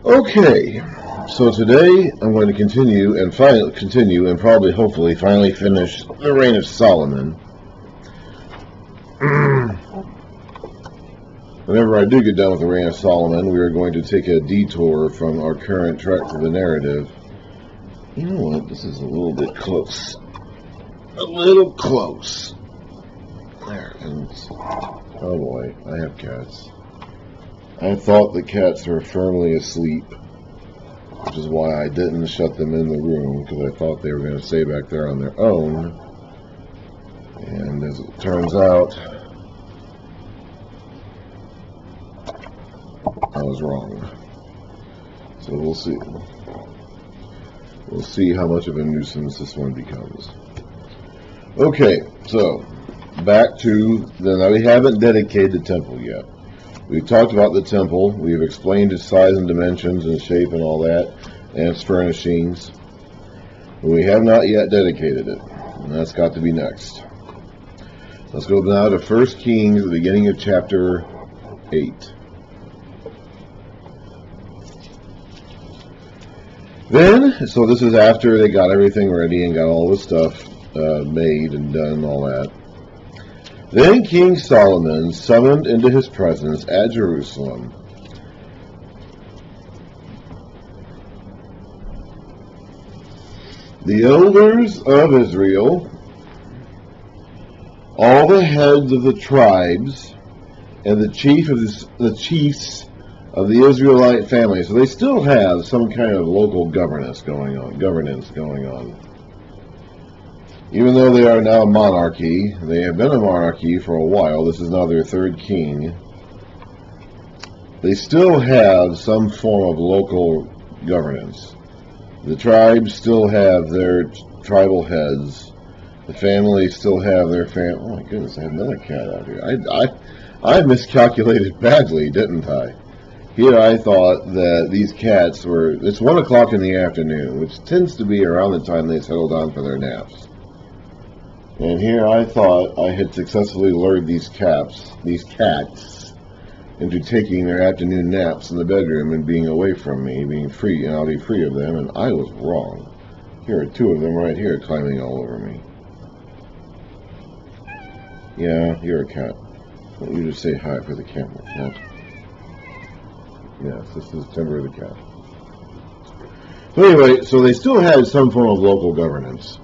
Okay, so today I'm going to continue and probably hopefully finally finish the reign of Solomon. Whenever I do get done with the reign of Solomon, we are going to take a detour from our current track to the narrative. You know what? This is a little bit close. A little close. There. And oh boy, I have cats. I thought the cats were firmly asleep, which is why I didn't shut them in the room, because I thought they were going to stay back there on their own. And as it turns out, I was wrong. So we'll see. We'll see how much of a nuisance this one becomes. Okay, so back to now we haven't dedicated the temple yet. We've talked about the temple. We've explained its size and dimensions and shape and all that, and its furnishings. But we have not yet dedicated it, and that's got to be next. Let's go now to 1 Kings, the beginning of chapter 8. Then, so this is after they got everything ready and got all the stuff made and done and all that. Then King Solomon summoned into his presence at Jerusalem the elders of Israel, all the heads of the tribes, and the chiefs of the Israelite family. So they still have some kind of local governance going on. Even though they are now a monarchy, they have been a monarchy for a while. This is now their third king. They still have some form of local governance. The tribes still have their tribal heads. The families still have their Oh my goodness, I have another cat out here. I miscalculated badly, didn't I? Here I thought that these cats were... It's 1 o'clock in the afternoon, which tends to be around the time they settle down for their naps. And here I thought I had successfully lured these cats, into taking their afternoon naps in the bedroom and being away from me, being free, and I'll be free of them, and I was wrong. Here are 2 of them right here climbing all over me. Yeah, you're a cat. Why don't you just say hi for the camera, cat? Yes, this is Timber the cat. So anyway, so they still had some form of local governance.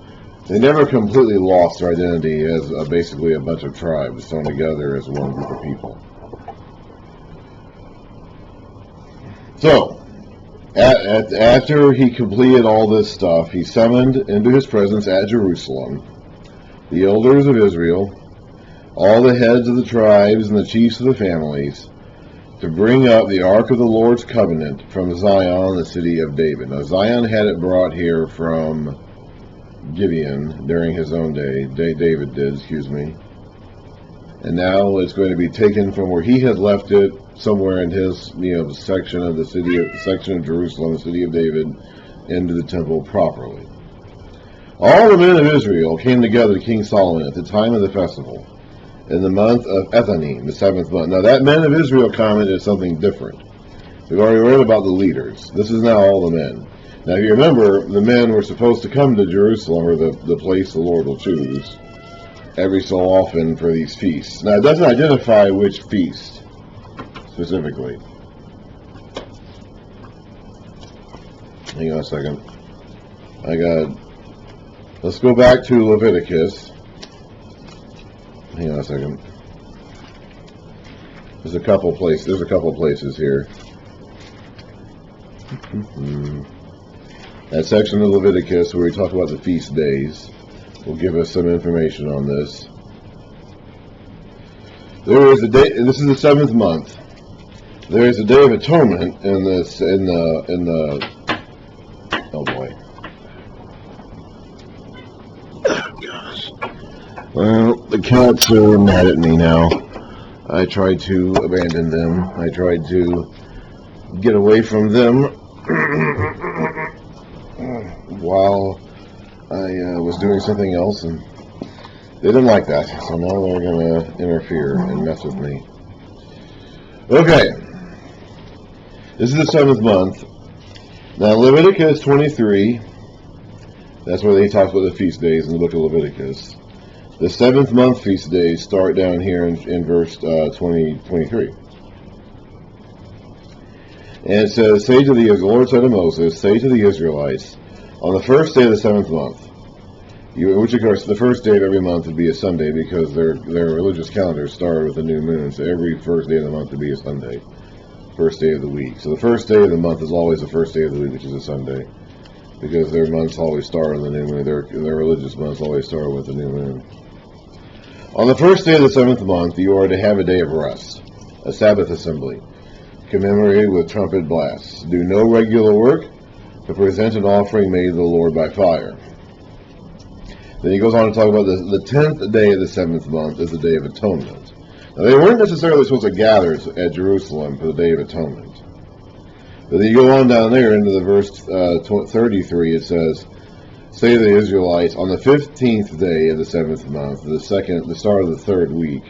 They never completely lost their identity as basically a bunch of tribes thrown together as one group of people. So, after he completed all this stuff, he summoned into his presence at Jerusalem the elders of Israel, all the heads of the tribes and the chiefs of the families, to bring up the Ark of the Lord's Covenant from Zion, the city of David. Now, Zion had it brought here from Gibeon during his own day. David did, excuse me. And now it's going to be taken from where he had left it, somewhere in his, section of Jerusalem, the city of David, into the temple properly. All the men of Israel came together to King Solomon at the time of the festival, in the month of Ethanim, the 7th month. Now that men of Israel comment is something different. We've already read about the leaders. This is now all the men. Now if you remember, the men were supposed to come to Jerusalem, or the place the Lord will choose, every so often for these feasts. Now it doesn't identify which feast, specifically. Hang on a second. Let's go back to Leviticus. Hang on a second. There's a couple places here. That section of Leviticus where we talk about the feast days will give us some information on this. There is a day, and this is the 7th month. There is a Day of Atonement in the oh boy. Oh gosh. Well, the cats are mad at me now. I tried to abandon them. I tried to get away from them while I was doing something else, and they didn't like that. So now they're going to interfere and mess with me. Okay. This is the 7th month. Now Leviticus 23, that's where he talks about the feast days in the book of Leviticus. The 7th month feast days start down here in verse 23. And it says, the Lord said to Moses, say to the Israelites, on the first day of the 7th month, which of course the first day of every month would be a Sunday, because their religious calendars start with a new moon, so every first day of the month would be a Sunday, first day of the week. So the first day of the month is always the first day of the week, which is a Sunday, because their months always start on the new moon. Their religious months always start with the new moon. On the first day of the 7th month, you are to have a day of rest, a Sabbath assembly, commemorated with trumpet blasts. Do no regular work, but present an offering made to the Lord by fire. Then he goes on to talk about the 10th day of the 7th month is the Day of Atonement. Now, they weren't necessarily supposed to gather at Jerusalem for the Day of Atonement. But then you go on down there into the verse 33, it says, say to the Israelites, on the 15th day of the 7th month, the start of the 3rd week,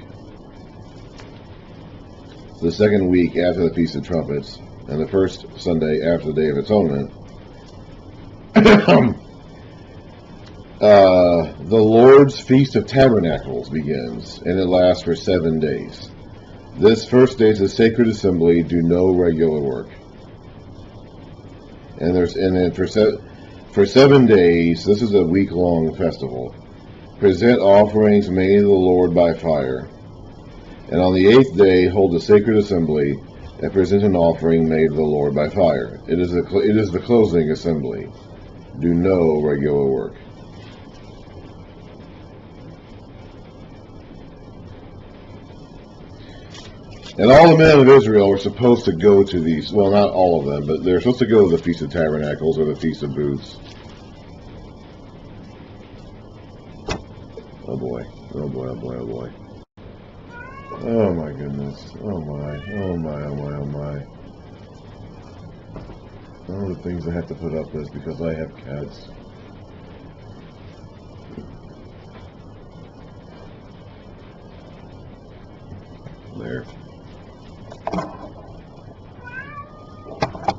the 2nd week after the Feast of Trumpets, and the first Sunday after the Day of Atonement, the Lord's Feast of Tabernacles begins, and it lasts for 7 days. This first day is a sacred assembly. Do no regular work. And then for 7 days, this is a week-long festival. Present offerings made to the Lord by fire. And on the 8th day, hold a sacred assembly and present an offering made to the Lord by fire. It is the closing assembly. Do no regular work. And all the men of Israel were supposed to go to these, well, not all of them, but they're supposed to go to the Feast of Tabernacles or the Feast of Booths. Oh boy, oh boy, oh boy, oh boy. Oh my goodness, oh my, oh my, oh my, oh my. All the things I have to put up with because I have cats. There.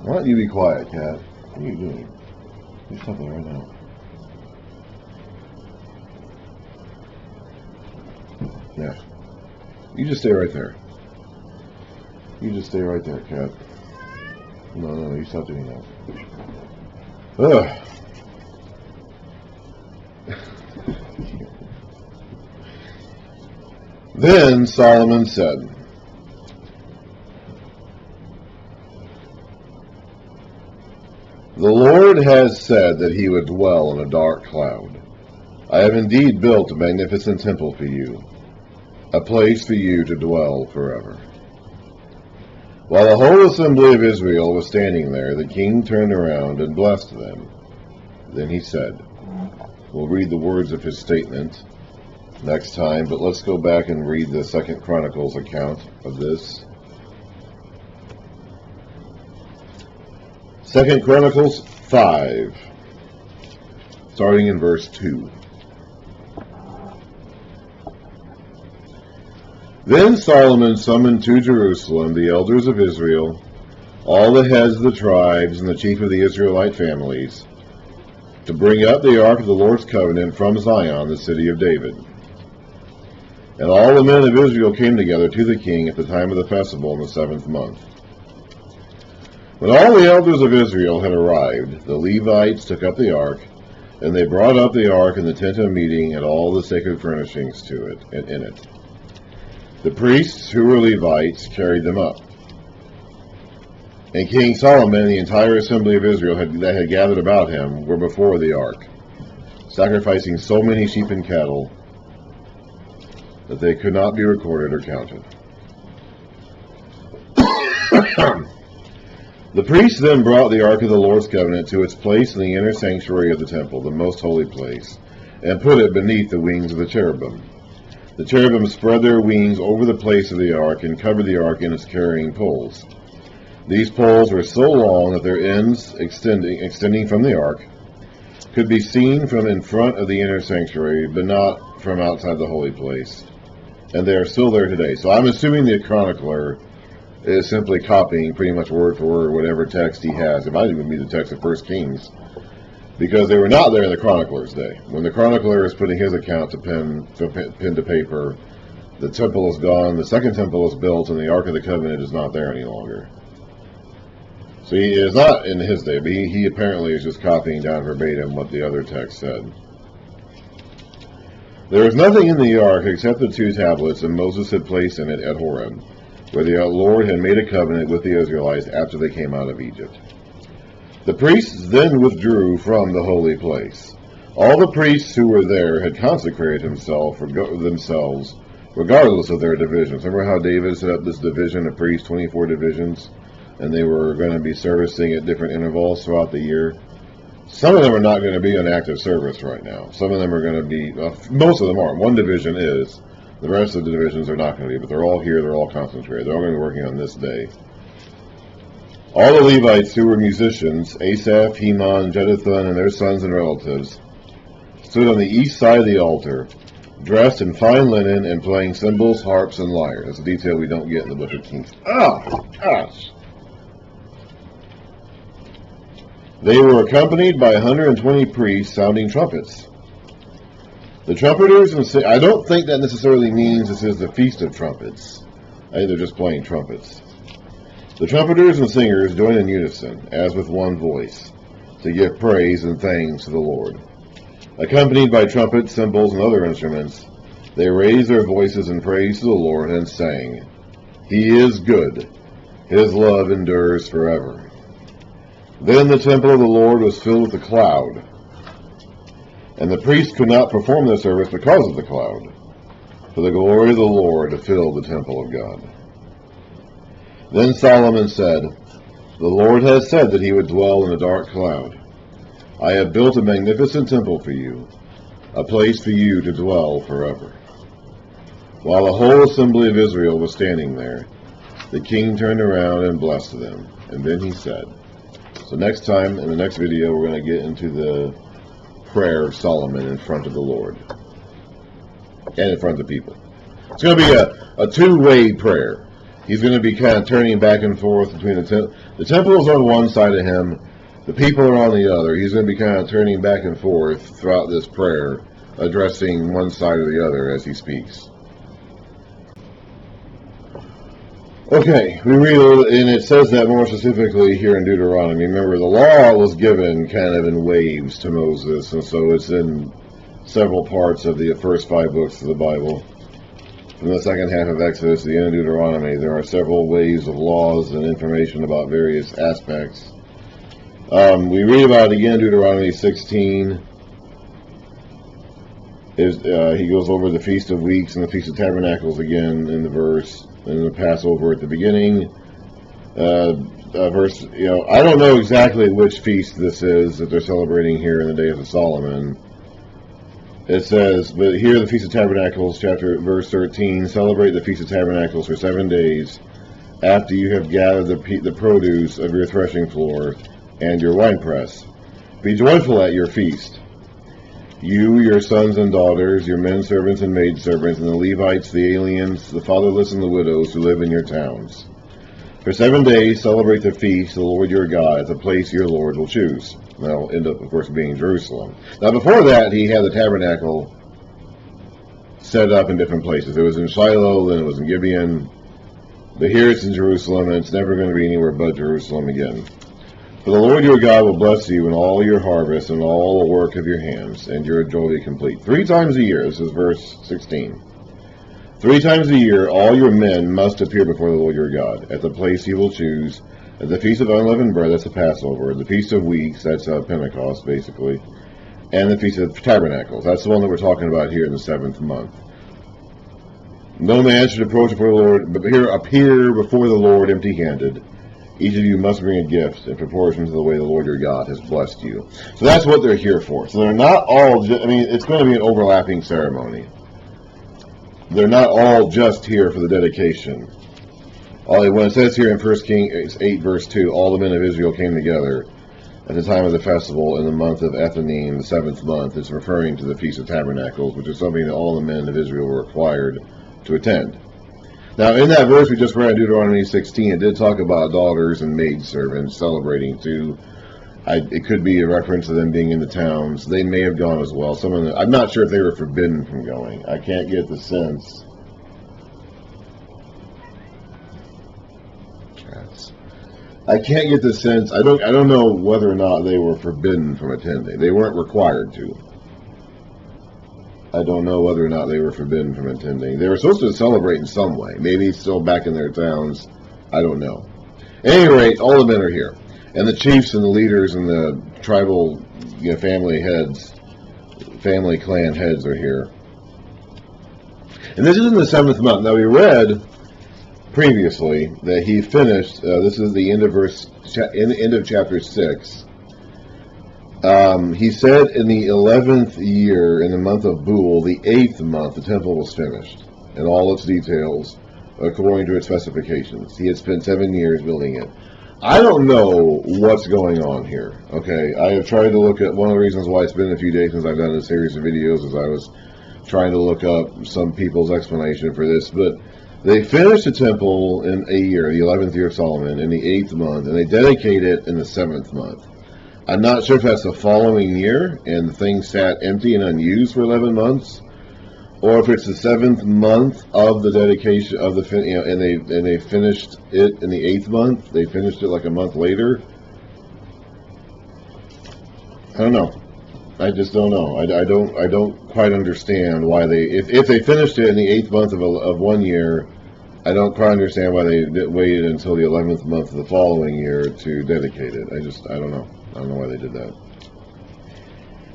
Why don't you be quiet, cat? What are you doing? Do something right now. Yeah. You just stay right there. You just stay right there, cat. No, you stop doing that. Ugh. Then Solomon said, the Lord has said that he would dwell in a dark cloud. I have indeed built a magnificent temple for you, a place for you to dwell forever. While the whole assembly of Israel was standing there, the king turned around and blessed them. Then he said, we'll read the words of his statement next time, but let's go back and read the 2nd Chronicles account of this. 2 Chronicles 5, starting in verse 2. Then Solomon summoned to Jerusalem the elders of Israel, all the heads of the tribes and the chief of the Israelite families, to bring up the ark of the Lord's covenant from Zion, the city of David. And all the men of Israel came together to the king at the time of the festival in the 7th month. When all the elders of Israel had arrived, the Levites took up the ark, and they brought up the ark in the tent of meeting and all the sacred furnishings to it and in it. The priests, who were Levites, carried them up. And King Solomon and the entire assembly of Israel that had gathered about him were before the ark, sacrificing so many sheep and cattle that they could not be recorded or counted. The priests then brought the ark of the Lord's covenant to its place in the inner sanctuary of the temple, the most holy place, and put it beneath the wings of the cherubim. The cherubim spread their wings over the place of the ark and covered the ark in its carrying poles. These poles were so long that their ends, extending from the ark, could be seen from in front of the inner sanctuary, but not from outside the holy place. And they are still there today. So I'm assuming the chronicler is simply copying pretty much word for word whatever text he has. It might even be the text of 1 Kings, because they were not there in the chronicler's day. When the chronicler is putting his account to pen to paper, the temple is gone, the second temple is built, and the Ark of the Covenant is not there any longer. So he is not in his day, but he apparently is just copying down verbatim what the other text said. There was nothing in the ark except the 2 tablets that Moses had placed in it at Horeb, where the Lord had made a covenant with the Israelites after they came out of Egypt. The priests then withdrew from the holy place. All the priests who were there had consecrated themselves, regardless of their divisions. Remember how David set up this division of priests, 24 divisions, and they were going to be servicing at different intervals throughout the year? Some of them are not going to be on active service right now. Some of them are going to be, most of them are. One division is. The rest of the divisions are not going to be, but they're all here, they're all concentrated. They're all going to be working on this day. All the Levites who were musicians, Asaph, Heman, Jeduthun, and their sons and relatives, stood on the east side of the altar, dressed in fine linen and playing cymbals, harps, and lyres. That's a detail we don't get in the book of Kings. Oh, gosh. They were accompanied by 120 priests sounding trumpets. The trumpeters and I don't think that necessarily means this is the Feast of Trumpets. I think they're just playing trumpets. The trumpeters and singers join in unison, as with one voice, to give praise and thanks to the Lord. Accompanied by trumpets, cymbals, and other instruments, they raised their voices in praise to the Lord and sang, "He is good. His love endures forever." Then the temple of the Lord was filled with a cloud, and the priests could not perform their service because of the cloud, for the glory of the Lord filled the temple of God. Then Solomon said, "The Lord has said that he would dwell in a dark cloud. I have built a magnificent temple for you, a place for you to dwell forever." While the whole assembly of Israel was standing there, the king turned around and blessed them, and then he said. So next time, in the next video, we're going to get into the prayer of Solomon in front of the Lord and in front of the people. It's going to be a two-way prayer. He's going to be kind of turning back and forth between the temple is on one side of him, the people are on the other. He's going to be kind of turning back and forth throughout this prayer, addressing one side or the other as he speaks. Okay, we read, and it says that more specifically here in Deuteronomy. Remember, the law was given kind of in waves to Moses, and so it's in several parts of the first 5 books of the Bible. From the second half of Exodus to the end of Deuteronomy, there are several waves of laws and information about various aspects. We read about it again in Deuteronomy 16. He goes over the Feast of Weeks and the Feast of Tabernacles again in the verse. And the Passover at the beginning. Verse, I don't know exactly which feast this is that they're celebrating here in the days of Solomon. It says, but here the Feast of Tabernacles, verse 13, celebrate the Feast of Tabernacles for 7 days after you have gathered the produce of your threshing floor and your winepress. Be joyful at your feast. You, your sons and daughters, your men servants and maid servants, and the Levites, the aliens, the fatherless and the widows who live in your towns. For 7 days celebrate the feast of the Lord your God at the place your Lord will choose. That'll end up, of course, being Jerusalem. Now, before that, he had the tabernacle set up in different places. It was in Shiloh, then it was in Gibeon. But here it's in Jerusalem, and it's never going to be anywhere but Jerusalem again. For the Lord your God will bless you in all your harvest and all the work of your hands, and your joy will be complete. 3 times a year, this is verse 16. 3 times a year, all your men must appear before the Lord your God, at the place he will choose, at the Feast of Unleavened Bread, that's the Passover, the Feast of Weeks, that's Pentecost, basically, and the Feast of Tabernacles. That's the one that we're talking about here in the 7th month. No man should approach before the Lord, but appear before the Lord empty-handed. Each of you must bring a gift in proportion to the way the Lord your God has blessed you. So that's what they're here for. So they're not all, it's going to be an overlapping ceremony. They're not all just here for the dedication. When it says here in 1 Kings 8 verse 2, all the men of Israel came together at the time of the festival in the month of Ethanim, the 7th month. It's referring to the Feast of Tabernacles, which is something that all the men of Israel were required to attend. Now, in that verse we just read, Deuteronomy 16, it did talk about daughters and maidservants celebrating too. It could be a reference to them being in the towns. They may have gone as well. Some of them, I'm not sure if they were forbidden from going. I can't get the sense. I can't get the sense. I don't know whether or not they were forbidden from attending. They weren't required to. I don't know whether or not they were forbidden from attending. They were supposed to celebrate in some way. Maybe still back in their towns. I don't know. At any rate, all the men are here. And the chiefs and the leaders and the tribal family heads, family clan heads are here. And this is in the 7th month. Now we read previously that he finished, this is the end of end of chapter 6. He said in the 11th year, in the month of Bul, the 8th month, the temple was finished in all its details, according to its specifications. He had spent 7 years building it. I don't know what's going on here. Okay, I have tried to look at, one of the reasons why it's been a few days since I've done a series of videos is I was trying to look up some people's explanation for this, but they finished the temple in a year, the 11th year of Solomon, in the 8th month, and they dedicate it in the 7th month. I'm not sure if that's the following year, and the thing sat empty and unused for 11 months, or if it's the 7th month of the dedication of the, and they finished it in the 8th month. They finished it like a month later. I don't know. I just don't know. I don't quite understand why they, if they finished it in the 8th month of 1 year, I don't quite understand why they waited until the 11th month of the following year to dedicate it. I don't know. I don't know why they did that.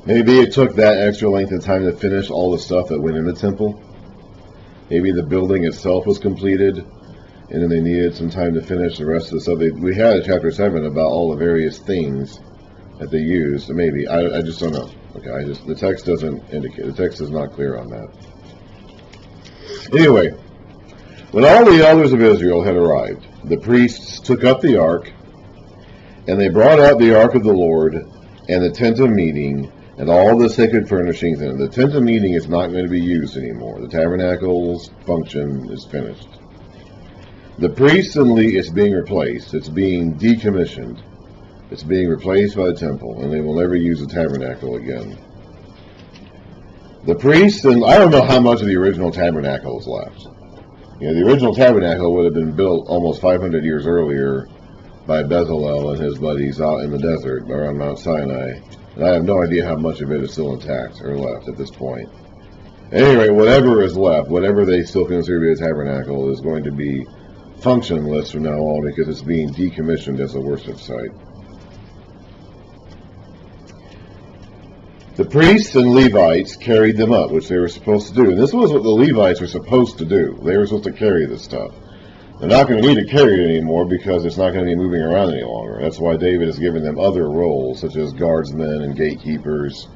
Maybe it took that extra length of time to finish all the stuff that went in the temple. Maybe the building itself was completed, and then they needed some time to finish the rest of the stuff. We had in chapter 7 about all the various things that they used. Maybe. I just don't know. Okay, the text doesn't indicate. The text is not clear on that. Anyway, when all the elders of Israel had arrived, the priests took up the ark, and they brought out the ark of the Lord, and the tent of meeting, and all the sacred furnishings in it. The tent of meeting is not going to be used anymore. The tabernacle's function is finished. The priests and Levites, it's being replaced. It's being decommissioned. It's being replaced by the temple, and they will never use the tabernacle again. The priests, and I don't know how much of the original tabernacle is left. The original tabernacle would have been built almost 500 years earlier by Bezalel and his buddies out in the desert around Mount Sinai. And I have no idea how much of it is still intact or left at this point. Anyway, whatever is left, whatever they still consider to be a tabernacle, is going to be functionless from now on because it's being decommissioned as a worship site. The priests and Levites carried them up, which they were supposed to do. And this was what the Levites were supposed to do. They were supposed to carry this stuff. They're not going to need to carry it anymore because it's not going to be moving around any longer. That's why David has given them other roles, such as guardsmen and gatekeepers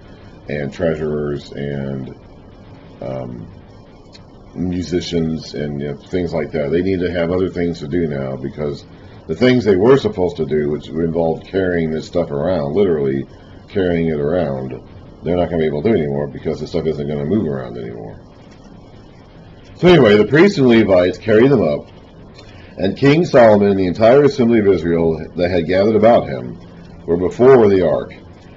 and treasurers and musicians and things like that. They need to have other things to do now because the things they were supposed to do, which involved carrying this stuff around, literally carrying it around, they're not going to be able to do anymore because the stuff isn't going to move around anymore. So anyway, the priests and Levites carried them up, and King Solomon and the entire assembly of Israel that had gathered about him were before the ark,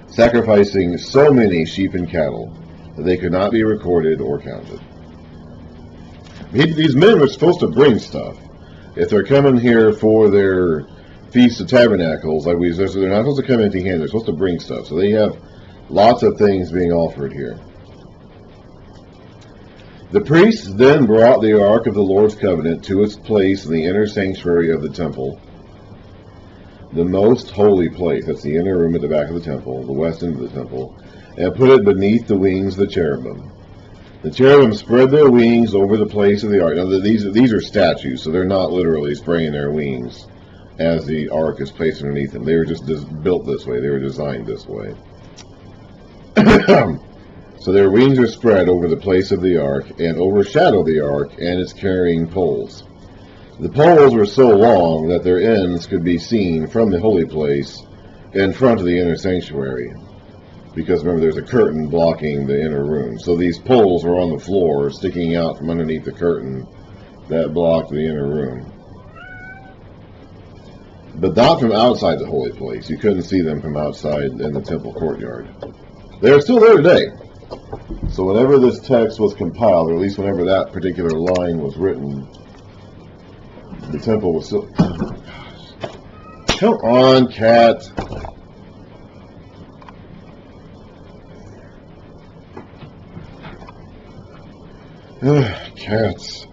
sacrificing so many sheep and cattle that they could not be recorded or counted. These men were supposed to bring stuff. If they're coming here for their Feast of Tabernacles, like they're not supposed to come empty-handed. They're supposed to bring stuff. So they have lots of things being offered here. The priests then brought the Ark of the Lord's Covenant to its place in the inner sanctuary of the temple, the most holy place. That's the inner room at the back of the temple, the west end of the temple, and put it beneath the wings of the cherubim. The cherubim spread their wings over the place of the ark. Now, these are statues, so they're not literally spreading their wings as the ark is placed underneath them. They were just built this way. They were designed this way. So their wings are spread over the place of the ark and overshadow the ark and its carrying poles. The poles were so long that their ends could be seen from the holy place in front of the inner sanctuary. Because remember, there's a curtain blocking the inner room. So these poles were on the floor, sticking out from underneath the curtain that blocked the inner room. But not from outside the holy place. You couldn't see them from outside in the temple courtyard. They're still there today. So whenever this text was compiled, or at least whenever that particular line was written, the temple was still... Come on, cat. Cats.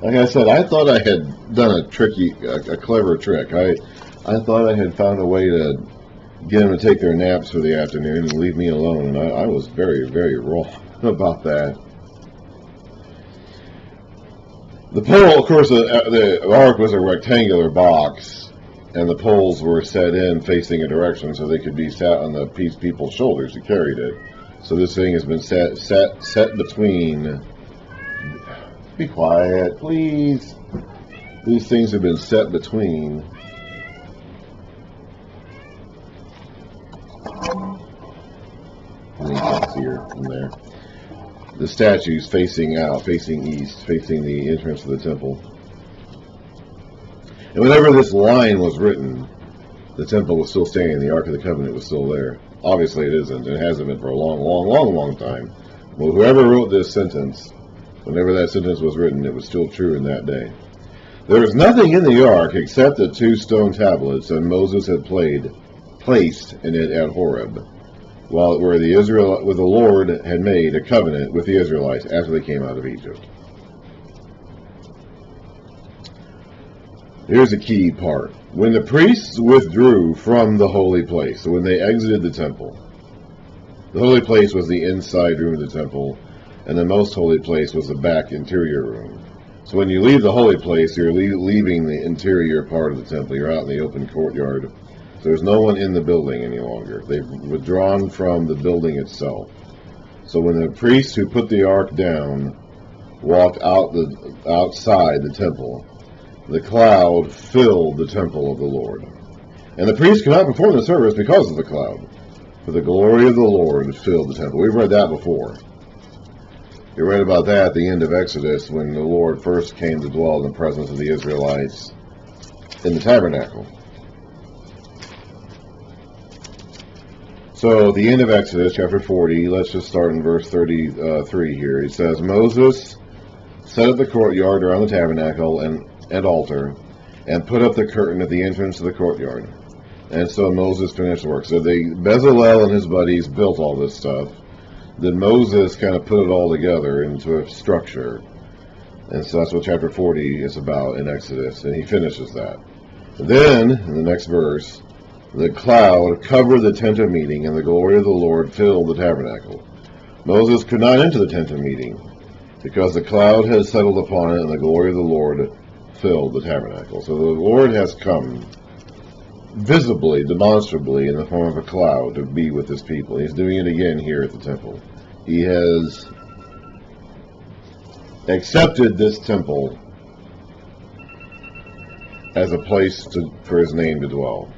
Like I said, I thought I had done a clever trick. I thought I had found a way to get them to take their naps for the afternoon and leave me alone, and I was very, very wrong about that. The pole, of course, the ark was a rectangular box, and the poles were set in facing a direction so they could be sat on the people's shoulders who carried it. So this thing has been set between... Be quiet, please. These things have been set between... You can see her from there. The statues facing out, facing east, facing the entrance of the temple. And whenever this line was written, the temple was still standing, the Ark of the Covenant was still there. Obviously it isn't. It hasn't been for a long time. Well, whoever wrote this sentence, whenever that sentence was written, it was still true in that day. There was nothing in the Ark except the 2 stone tablets that Moses had placed in it at Horeb, where the Lord had made a covenant with the Israelites after they came out of Egypt. Here's a key part. When the priests withdrew from the holy place, so when they exited the temple, the holy place was the inside room of the temple, and the most holy place was the back interior room. So when you leave the holy place, you're leaving the interior part of the temple. You're out in the open courtyard. So there's no one in the building any longer. They've withdrawn from the building itself. So when the priests who put the ark down walked outside the temple, the cloud filled the temple of the Lord. And the priests could not perform the service because of the cloud, for the glory of the Lord filled the temple. We've read that before. You read about that at the end of Exodus when the Lord first came to dwell in the presence of the Israelites in the tabernacle. So at the end of Exodus, chapter 40, let's just start in verse 33 here. It says, Moses set up the courtyard around the tabernacle and altar, and put up the curtain at the entrance of the courtyard. And so Moses finished the work. So Bezalel and his buddies built all this stuff. Then Moses kind of put it all together into a structure. And so that's what chapter 40 is about in Exodus. And he finishes that. Then, in the next verse, the cloud covered the tent of meeting, and the glory of the Lord filled the tabernacle. Moses could not enter the tent of meeting, because the cloud had settled upon it, and the glory of the Lord filled the tabernacle. So the Lord has come visibly, demonstrably, in the form of a cloud to be with his people. He's doing it again here at the temple. He has accepted this temple as a place for his name to dwell.